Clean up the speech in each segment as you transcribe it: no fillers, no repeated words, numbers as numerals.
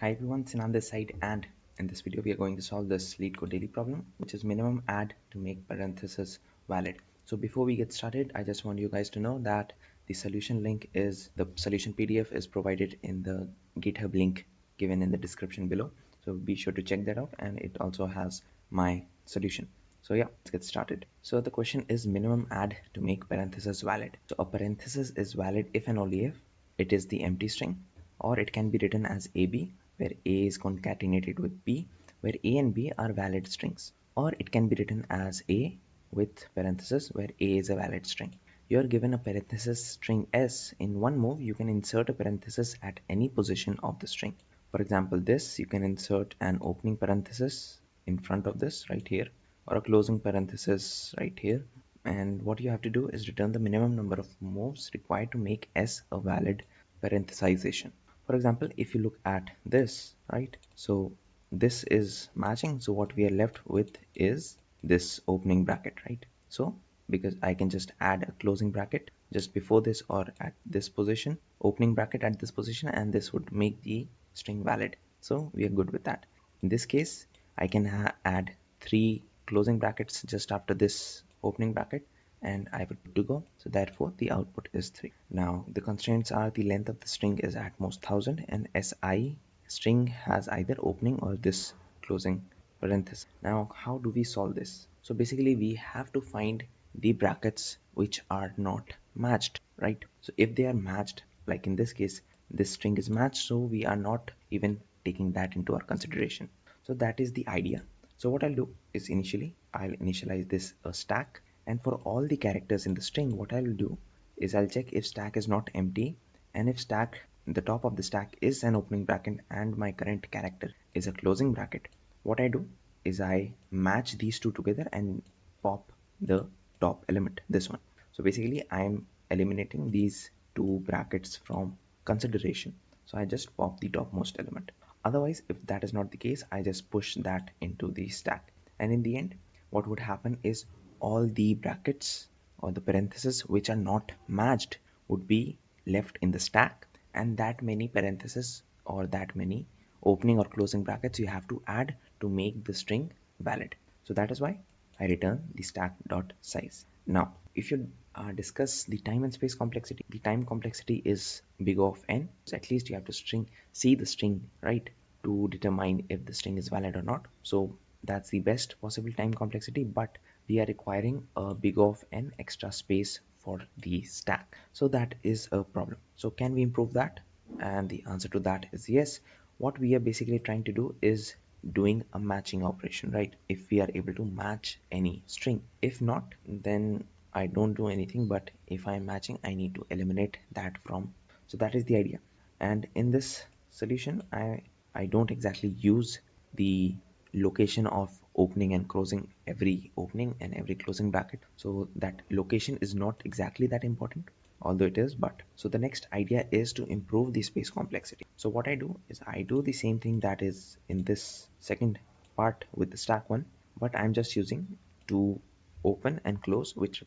Hi everyone, Senan this side, and in this video we are going to solve this LeetCode daily problem, which is minimum add to make parentheses valid. So before we get started, I just want you guys to know that the solution link is the solution PDF is provided in the GitHub link given in the description below. So be sure to check that out, and it also has my solution. So yeah, let's get started. So the question is minimum add to make parentheses valid. So a parenthesis is valid if and only if it is the empty string, or it can be written as AB, where A is concatenated with B, where A and B are valid strings, or it can be written as A with parenthesis where A is a valid string. You are given a parenthesis string S. In one move, you can insert a parenthesis at any position of the string. For example, this, you can insert an opening parenthesis in front of this right here, or a closing parenthesis right here. And what you have to do is return the minimum number of moves required to make S a valid parenthesization. For example, if you look at this, right, so this is matching, so what we are left with is this opening bracket, right? So because I can just add a closing bracket just before this or at this position, opening bracket at this position, and this would make the string valid. So we are good with that. In this case, I can add 3 closing brackets just after this opening bracket, and I would to go. So therefore the output is 3. Now the constraints are the length of the string is at most 1000, and SI string has either opening or this closing parenthesis. Now how do we solve this? So basically we have to find the brackets which are not matched, right? So if they are matched, like in this case this string is matched, so we are not even taking that into our consideration. So that is the idea. So what I'll do is I'll initialize this stack, and for all the characters in the string, what I'll do is I'll check if stack is not empty, and if stack, the top of the stack is an opening bracket and my current character is a closing bracket, what I do is I match these two together and pop the top element, this one. So basically I'm eliminating these two brackets from consideration. So I just pop the topmost element. Otherwise, if that is not the case, I just push that into the stack. And in the end, what would happen is all the brackets or the parentheses which are not matched would be left in the stack, and that many parentheses or that many opening or closing brackets you have to add to make the string valid. So that is why I return the stack dot size. Now if you discuss the time and space complexity, the time complexity is big O of n, so at least you have to see the string, right, to determine if the string is valid or not. So that's the best possible time complexity, but we are requiring a big O of n extra space for the stack, so that is a problem. So can we improve that? And the answer to that is yes. What we are basically trying to do is doing a matching operation, right? If we are able to match any string, if not, then I don't do anything, but if I'm matching, I need to eliminate that from. So that is the idea. And in this solution, I don't exactly use the location of opening and closing every opening and every closing bracket, so that location is not exactly that important, although it is. But so the next idea is to improve the space complexity. So what I do is I do the same thing that is in this second part with the stack one, but I'm just using to open and close, which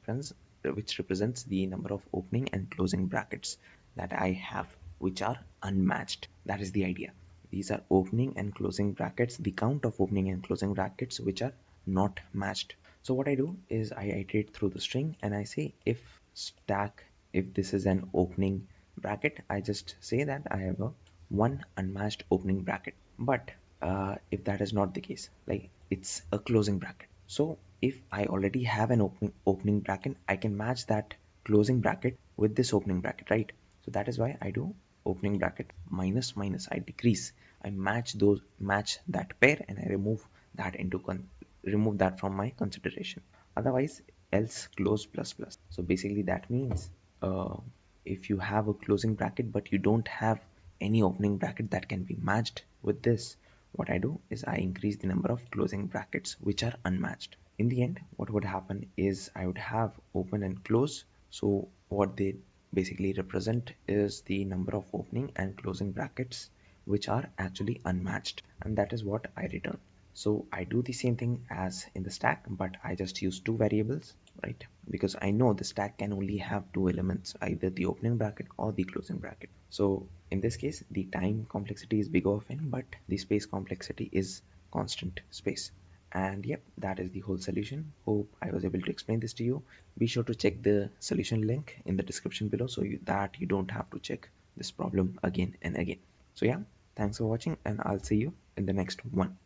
represents the number of opening and closing brackets that I have which are unmatched. That is the idea. These are opening and closing brackets, the count of opening and closing brackets which are not matched. So what I do is I iterate through the string and I say if stack, if this is an opening bracket, I just say that I have a one unmatched opening bracket. But if that is not the case, like it's a closing bracket, so if I already have an opening bracket, I can match that closing bracket with this opening bracket, right? So that is why I do opening bracket minus minus, I decrease, I match that pair, and I remove that from my consideration. Otherwise, else close plus plus. So basically that means if you have a closing bracket but you don't have any opening bracket that can be matched with this, what I do is I increase the number of closing brackets which are unmatched. In the end, what would happen is I would have open and close. So what they basically represent is the number of opening and closing brackets which are actually unmatched, and that is what I return. So I do the same thing as in the stack, but I just use two variables, right? Because I know the stack can only have two elements, either the opening bracket or the closing bracket. So in this case, the time complexity is big of n, but the space complexity is constant space. And yep, that is the whole solution. Hope I was able to explain this to you. Be sure to check the solution link in the description below so that you don't have to check this problem again and again. So yeah, thanks for watching, and I'll see you in the next one.